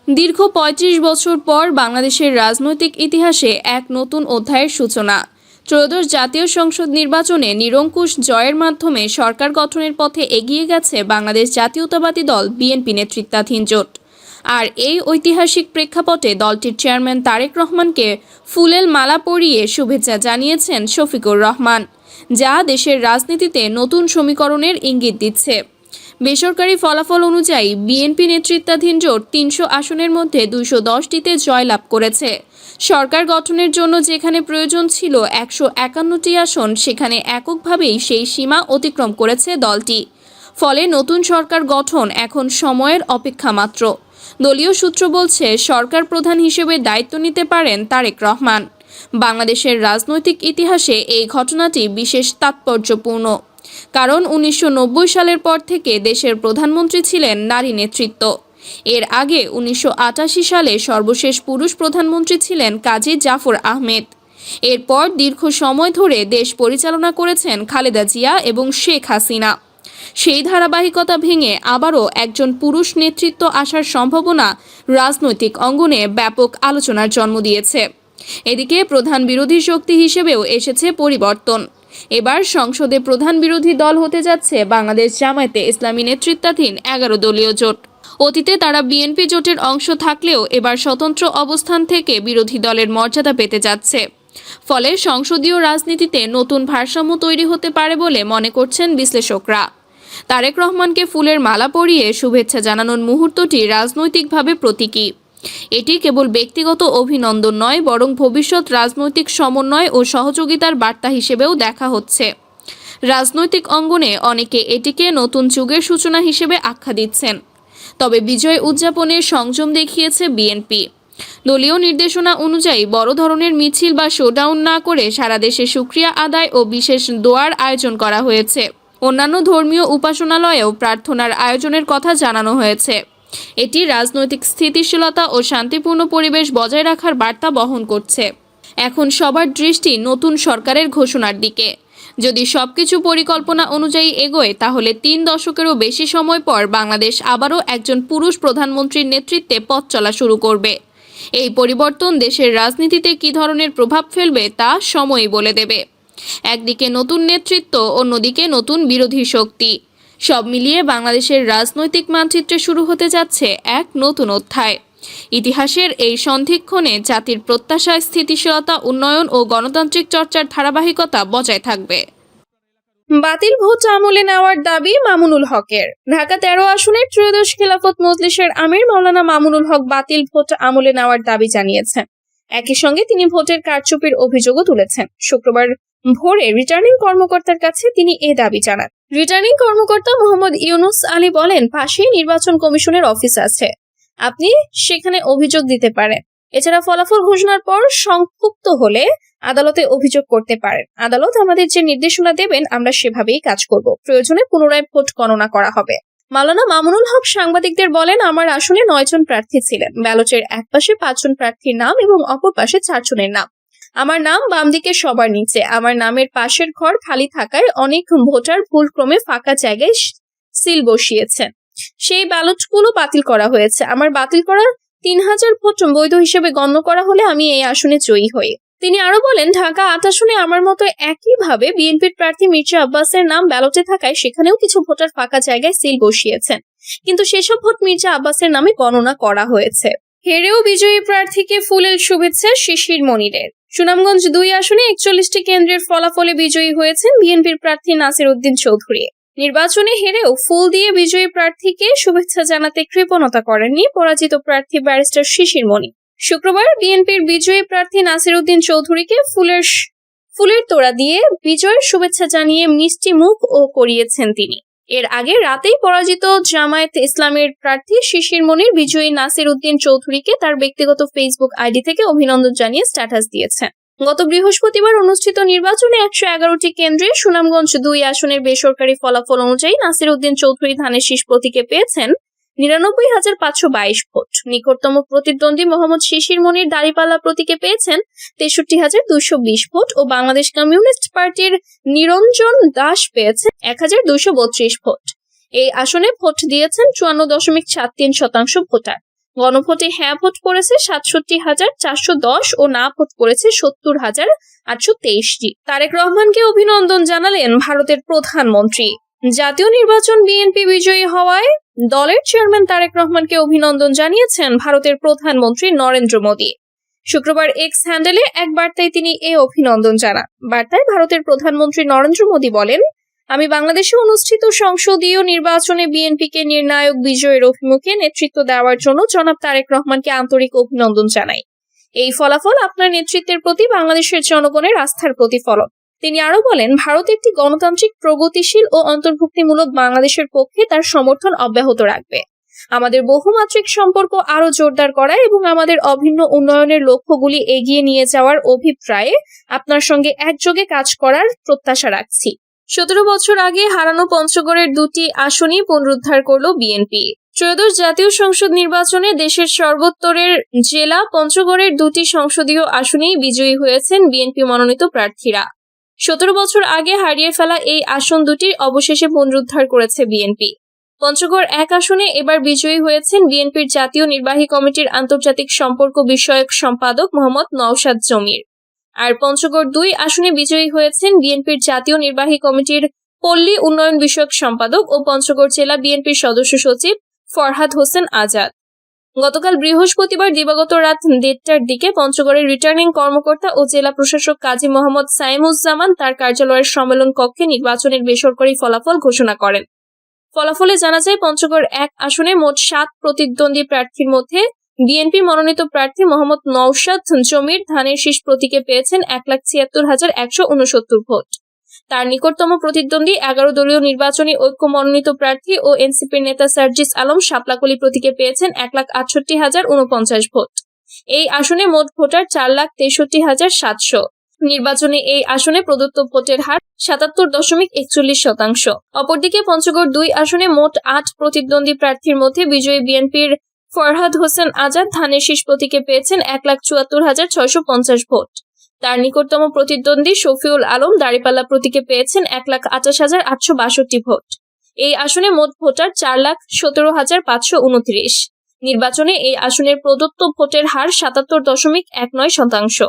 দীর্ঘ ৩৫ বছর পর বাংলাদেশের রাজনৈতিক ইতিহাসে এক নতুন অধ্যায়ের সূচনা। ত্রয়োদশ জাতীয় সংসদ নির্বাচনে নিরঙ্কুশ জয়ের মাধ্যমে সরকার গঠনের পথে এগিয়ে গেছে বাংলাদেশ জাতীয়তাবাদী দল বিএনপি নেতৃত্বাধীন জোট। আর এই ঐতিহাসিক প্রেক্ষাপটে দলটির চেয়ারম্যান তারেক রহমানকে ফুলেল মালা পরিয়ে শুভেচ্ছা জানিয়েছেন শফিকুর রহমান, যা দেশের রাজনীতিতে নতুন সমীকরণের ইঙ্গিত দিচ্ছে। বেসরকারি ফলাফল অনুযায়ী বিএনপি নেতৃত্বাধীন জোট ৩০০ আসনের মধ্যে ২১০টিতে জয়লাভ করেছে। সরকার গঠনের জন্য যেখানে প্রয়োজন ছিল ১৫১টি আসন, সেখানে এককভাবেই সেই সীমা অতিক্রম করেছে দলটি। ফলে নতুন সরকার গঠন এখন সময়ের অপেক্ষা মাত্র। দলীয় সূত্র বলছে, সরকার প্রধান হিসেবে দায়িত্ব নিতে পারেন তারেক রহমান। বাংলাদেশের রাজনৈতিক ইতিহাসে এই ঘটনাটি বিশেষ তাৎপর্যপূর্ণ, কারণ ১৯৯০ সালের পর থেকে দেশের প্রধানমন্ত্রী ছিলেন নারী নেতৃত্ব। এর আগে ১৯৮৮ সালে সর্বশেষ পুরুষ প্রধানমন্ত্রী ছিলেন কাজী জাফর আহমেদ। এরপর দীর্ঘ সময় ধরে দেশ পরিচালনা করেছেন খালেদা জিয়া এবং শেখ হাসিনা। সেই ধারাবাহিকতা ভেঙে আবারও একজন পুরুষ নেতৃত্ব আসার সম্ভাবনা রাজনৈতিক অঙ্গনে ব্যাপক আলোচনার জন্ম দিয়েছে। এদিকে প্রধান বিরোধী শক্তি হিসেবেও এসেছে পরিবর্তন। এবার সংসদে প্রধান বিরোধী দল হতে যাচ্ছে বাংলাদেশ জামায়াতে ইসলামী নেতৃত্বাধীন ১১ দলীয় জোট। অতীতে তারা বিএনপি জোটের অংশ থাকলেও এবার স্বতন্ত্র অবস্থান থেকে বিরোধী দলের মর্যাদা পেতে যাচ্ছে। ফলে সংসদীয় রাজনীতিতে নতুন ভারসাম্য তৈরি হতে পারে বলে মনে করছেন বিশ্লেষকরা। তারেক রহমানকে ফুলের মালা পরিয়ে শুভেচ্ছা জানানোর মুহূর্তটি রাজনৈতিকভাবে প্রতীকী। এটি কেবল ব্যক্তিগত অভিনন্দন নয়, বরং ভবিষ্যৎ রাজনৈতিক সমন্বয় ও সহযোগিতার বার্তা হিসেবেও দেখা হচ্ছে। রাজনৈতিক অঙ্গনে অনেকে এটিকে নতুন যুগের সূচনা হিসেবে আখ্যা দিচ্ছেন। তবে বিজয় উদযাপনের সংযম দেখিয়েছে বিএনপি। দলীয় নির্দেশনা অনুযায়ী বড় ধরনের মিছিল বা শোডাউন না করে সারা দেশে শুকরিয়া আদায় ও বিশেষ দোয়ার আয়োজন করা হয়েছে। অন্যান্য ধর্মীয় উপাসনালয়েও প্রার্থনার আয়োজনের কথা জানানো হয়েছে। এটি রাজনৈতিক স্থিতিশীলতা ও শান্তিপূর্ণ পরিবেশ বজায় রাখার বার্তা বহন করছে। এখন সবার দৃষ্টি নতুন সরকারের ঘোষণার দিকে। যদি সবকিছু পরিকল্পনা অনুযায়ী এগোয়, তাহলে ৩ দশকেরও বেশি সময় পর বাংলাদেশ আবারও একজন পুরুষ প্রধানমন্ত্রীর নেতৃত্বে পথ চলা শুরু করবে। এই পরিবর্তন দেশের রাজনীতিতে কী ধরনের প্রভাব ফেলবে তা সময়ই বলে দেবে। একদিকে নতুন নেতৃত্ব, অন্যদিকে নতুন বিরোধী শক্তি। সব মিলিয়ে বাংলাদেশের রাজনৈতিক মানচিত্রে শুরু হতে যাচ্ছে এক নতুন অধ্যায়। ইতিহাসের এই সন্ধিক্ষণে জাতির প্রত্যাশায় স্থিতিশীলতা, উন্নয়ন ও গণতান্ত্রিক চর্চার ধারাবাহিকতা বজায় থাকবে। বাতিল ভোট আমলে নেওয়ার দাবি মামুনুল হকের। ঢাকা ১৩ আসনের ত্রয়োদশ খিলাফত মজলিসের আমির মাওলানা মামুনুল হক বাতিল ভোট আমলে নেওয়ার দাবি জানিয়েছেন। একই সঙ্গে তিনি ভোটের কারচুপির অভিযোগও তুলেছেন। শুক্রবার ভোরে রিটার্নিং কর্মকর্তার কাছে তিনি এ দাবি জানান। রিটার্নিং কর্মকর্তা মোহাম্মদ ইউনুস আলী বলেন, পাশেই নির্বাচন কমিশনের অফিস আছে, আপনি সেখানে অভিযোগ দিতে পারেন। এছাড়া ফলাফল ঘোষণার পর সংক্ষুব্ধ হলে আদালতে অভিযোগ করতে পারেন। আদালত আমাদের যে নির্দেশনা দেবেন আমরা সেভাবেই কাজ করব। প্রয়োজনে পুনরায় ভোট গণনা করা হবে। মাওলানা মামুনুল হক সাংবাদিকদের বলেন, আমার আসলে ৯ জন প্রার্থী ছিলেন। ব্যালটের এক পাশে ৫ জন প্রার্থীর নাম এবং অপর পাশে ৪ জনের নাম। আমার নাম বাম দিকে সবার নিচে। আমার নামের পাশের ঘর খালি থাকায় অনেক ভোটার ভুলক্রমে ফাঁকা জায়গায় সিল বসিয়েছেন। সেই ব্যালটগুলো বাতিল করা হয়েছে। আমার বাতিল করা ৩,০০০ ভোট বৈধ হিসেবে গণ্য করা হলে আমি এই আসনে জয়ী হই। তিনি আরো বলেন, ঢাকা ৮ আসনে আমার মতো একইভাবে বিএনপির প্রার্থী মির্জা আব্বাসের নাম ব্যালটে থাকায় সেখানেও কিছু ভোটার ফাঁকা জায়গায় সিল বসিয়েছেন, কিন্তু সেসব ভোট মির্জা আব্বাসের নামে গণনা করা হয়েছে। হেরেও বিজয়ী প্রার্থীকে ফুলেল শুভেচ্ছা শিশির মনিরের। সুনামগঞ্জ ২ আসনে ৪১টি কেন্দ্রের ফলাফলে বিজয়ী হয়েছেন বিএনপির প্রার্থী নাসির উদ্দিন চৌধুরী। নির্বাচনে হেরেও ফুল দিয়ে বিজয়ী প্রার্থীকে শুভেচ্ছা জানাতে কৃপণতা করেননি পরাজিত প্রার্থী ব্যারিস্টার শিশির মনি। শুক্রবার বিএনপির বিজয়ী প্রার্থী নাসির উদ্দিন চৌধুরীকে ফুলের তোড়া দিয়ে বিজয়ের শুভেচ্ছা জানিয়ে মিষ্টি মুখ ও করিয়েছেন তিনি। এর আগে রাতেই পরাজিত জামায়াত ইসলামের প্রার্থী শিশির মনির বিজয়ী নাসির উদ্দিন চৌধুরীকে তার ব্যক্তিগত ফেসবুক আইডি থেকে অভিনন্দন জানিয়ে স্ট্যাটাস দিয়েছেন। গত বৃহস্পতিবার অনুষ্ঠিত নির্বাচনে ১১১টি কেন্দ্রে সুনামগঞ্জ ২ আসনের বেসরকারি ফলাফল অনুযায়ী নাসির উদ্দিন চৌধুরী ধানের শীষ প্রতীকে পেয়েছেন ৯৯,৫২২ ভোট। নিকটতম প্রতিদ্বন্দ্বী মোহাম্মদ শিশির মনির দাঁড়িপাল্লা প্রতীকে পেয়েছেন ৬৩,২২০ ভোট ও বাংলাদেশ কমিউনিস্ট পার্টির নিরঞ্জন দাস পেয়েছেন ১,২৩২ ভোট। এই আসনে ভোট দিয়েছেন ৫৪.৭৩% ভোটার। গণভোটে হ্যাঁ ভোট পড়েছে ৬৭,৪১০ ও না ভোট পড়েছে ৭০,৮23টি। তারেক রহমানকে অভিনন্দন জানালেন ভারতের প্রধানমন্ত্রী। জাতীয় নির্বাচন বিএনপি বিজয়ী হওয়ায় দলের চেয়ারম্যান তারেক রহমানকে অভিনন্দন জানিয়েছেন ভারতের প্রধানমন্ত্রী নরেন্দ্র মোদী। শুক্রবার এক্স হ্যান্ডেলে এক বার্তায় তিনি এ অভিনন্দন জানান। বার্তায় ভারতের প্রধানমন্ত্রী নরেন্দ্র মোদী বলেন, আমি বাংলাদেশে অনুষ্ঠিত সংসদীয় নির্বাচনে বিএনপিকে নির্ণায়ক বিজয়ের অভিমুখে নেতৃত্ব দেওয়ার জন্য জনাব তারেক রহমানকে আন্তরিক অভিনন্দন জানাই। এই ফলাফল আপনার নেতৃত্বের প্রতি বাংলাদেশের জনগণের আস্থার প্রতিফলন। তিনি আরো বলেন, ভারত একটি গণতান্ত্রিক, প্রগতিশীল ও অন্তর্ভুক্তিমূলক বাংলাদেশের পক্ষে তার সমর্থন অব্যাহত রাখবে। আমাদের বহুমাত্রিক সম্পর্ক আরো জোরদার করা এবং আমাদের অভিন্ন উন্নয়নের লক্ষ্যগুলি এগিয়ে নিয়ে যাওয়ার অভিপ্রায়ে আপনার সঙ্গে একযোগে কাজ করার প্রত্যাশা রাখছি। ১৭ বছর আগে হারানো পঞ্চগড়ের 2টি আসনই পুনরুদ্ধার করল বিএনপি। ত্রয়োদশ জাতীয় সংসদ নির্বাচনে দেশের সর্বোত্তরের জেলা পঞ্চগড়ের 2টি সংসদীয় আসনেই বিজয়ী হয়েছেন বিএনপি মনোনীত প্রার্থীরা। ১৭ বছর আগে হারিয়ে ফেলা এই আসন দুটি অবশেষে পুনরুদ্ধার করেছে বিএনপি। পঞ্চগড় 1 আসনে এবার বিজয়ী হয়েছেন বিএনপির জাতীয় নির্বাহী কমিটির আন্তর্জাতিক সম্পর্ক বিষয়ক সম্পাদক মোহাম্মদ নওশাদ জমির। আর পঞ্চগড় 2 আসনে বিজয়ী হয়েছেন বিএনপির জাতীয় নির্বাহী কমিটির পল্লী উন্নয়ন বিষয়ক সম্পাদক ও পঞ্চগড় জেলা বিএনপির সদস্য সচিব ফরহাদ হোসেন আজাদ। গতকাল বৃহস্পতিবার দিবাগত রাত 1:30টার দিকে পঞ্চগড়ের রিটার্নিং কর্মকর্তা ও জেলা প্রশাসক কাজী মোহাম্মদ সাইমুজ্জামান তার কার্যালয়ের সম্মেলন কক্ষে নির্বাচনের বেসরকারি ফলাফল ঘোষণা করেন। ফলাফলে জানা যায়, পঞ্চগড় 1 আসনে মোট 7 প্রতিদ্বন্দ্বী প্রার্থীর মধ্যে বিএনপি মনোনীত প্রার্থী মোহাম্মদ নওশাদ জমির ধানের শীষ প্রতীকে পেয়েছেন 1,76,169 ভোট। তার নিকটতম প্রতিদ্বন্দ্বী 11 দলীয় নির্বাচনী ঐক্য মনোনীত প্রার্থী ও এনসিপির নেতা সার্জিস আলম শাপলাকলি প্রতীকে পেয়েছেন 1,68,049 ভোট। এই আসনে মোট ভোটার 4,63,700। নির্বাচনে এই আসনে প্রদত্ত ভোটের হার 77.41%। অপরদিকে পঞ্চগড় 2 আসনে মোট 8 প্রতিদ্বন্দ্বী প্রার্থীর মধ্যে বিজয়ী বিএনপির ফরহাদ হোসেন আজাদ ধানের শীষ প্রতীকে পেয়েছেন 1,74,650 ভোট। তার নিকটতম প্রতিদ্বন্দ্বী শফিউল আলম দাঁড়িপাল্লা প্রতীকে পেয়েছেন 1,28,862 ভোট। এই আসনে মোট ভোটার 4,17,529। নির্বাচনে এই আসনের প্রদত্ত ভোটের হার 77.19%।